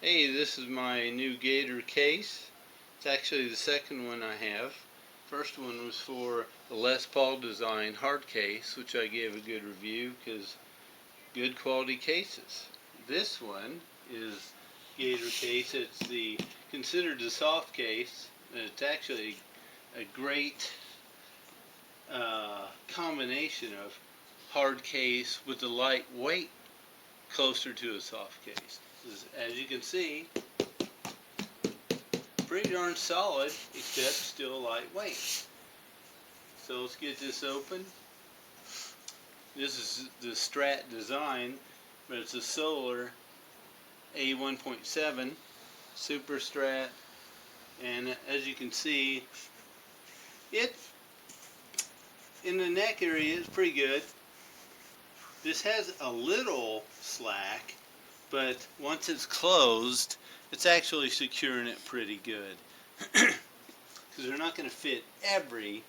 Hey, this is my new Gator case. It's actually the second one I have. First one was for the Les Paul design hard case, which I gave a good review because good quality cases. This one is Gator case. It's considered the soft case, and it's actually a great combination of hard case with the light weight closer to a soft case. As you can see, pretty darn solid, except still lightweight. So let's get this open. This is the Strat design, but it's a Solar A1.7 Super Strat, and as you can see, it in the neck area is pretty good. This has a little slack, but once it's closed, it's actually securing it pretty good. Because they're not going to fit every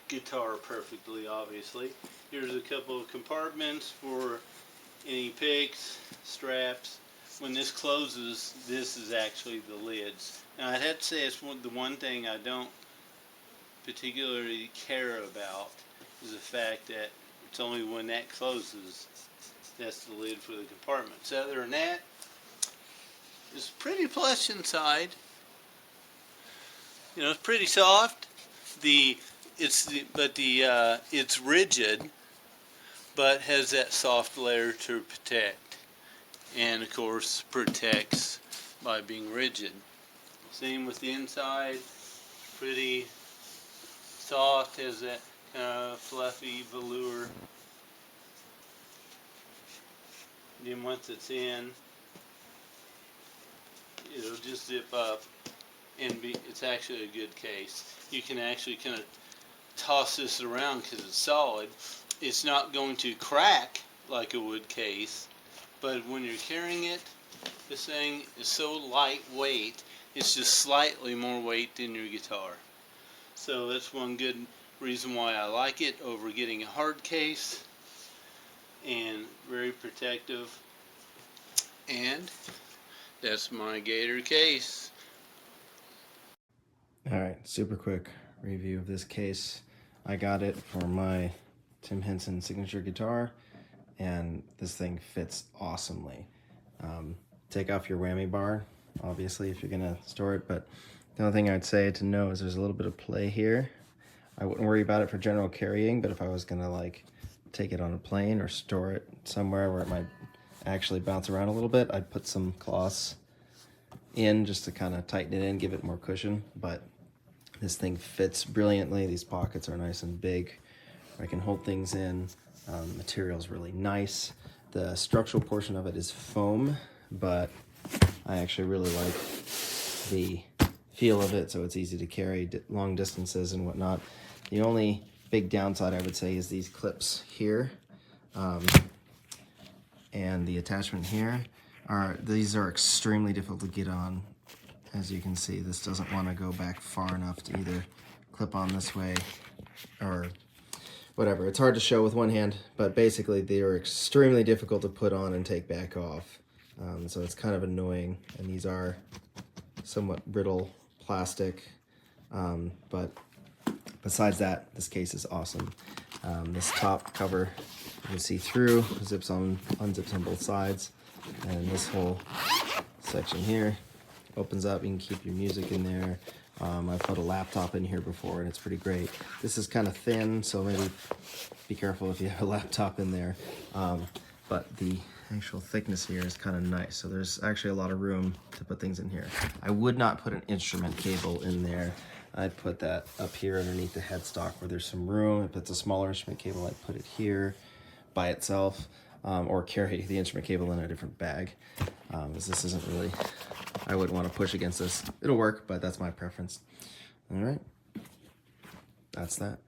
guitar perfectly, obviously. Here's a couple of compartments for any picks, straps. When this closes, this is actually the lids. Now I'd have to say it's the one thing I don't particularly care about is the fact that it's only when that closes that's the lid for the compartments. Other than that, it's pretty plush inside. You know, it's pretty soft. It's rigid, but has that soft layer to protect, and of course protects by being rigid. Same with the inside. Pretty soft, has that fluffy velour. Then once it's in, it'll just zip up, and it's actually a good case. You can actually kind of toss this around because it's solid. It's not going to crack like a wood case, but when you're carrying it, this thing is so lightweight, it's just slightly more weight than your guitar. So that's one good reason why I like it over getting a hard case, and very protective. And that's my Gator case. Alright, super quick review of this case. I got it for my Tim Henson signature guitar, and this thing fits awesomely. Take off your whammy bar, obviously, if you're going to store it, but the only thing I'd say to know is there's a little bit of play here. I wouldn't worry about it for general carrying, but if I was going to like take it on a plane or store it somewhere where it might actually bounce around a little bit, I'd put some cloths in just to kind of tighten it in, give it more cushion. But this thing fits brilliantly. These pockets are nice and big. I can hold things in. Material's really nice. The structural portion of it is foam, but I actually really like the feel of it, so it's easy to carry long distances and whatnot. The only big downside I would say is these clips here, and the attachment here. These are extremely difficult to get on. As you can see, this doesn't want to go back far enough to either clip on this way or whatever. It's hard to show with one hand, but basically they are extremely difficult to put on and take back off. So it's kind of annoying, and these are somewhat brittle plastic, but besides that, this case is awesome. This top cover you can see through, zips on, unzips on both sides, and this whole section here opens up. You can keep your music in there. I've put a laptop in here before, and it's pretty great. This is kind of thin, so maybe be careful if you have a laptop in there. But the actual thickness here is kind of nice, so there's actually a lot of room to put things in here. I would not put an instrument cable in there. I'd put that up here underneath the headstock where there's some room. If it's a smaller instrument cable, I'd put it here by itself, or carry the instrument cable in a different bag, as this isn't really, I wouldn't want to push against this. It'll work, but that's my preference. All right, that's that.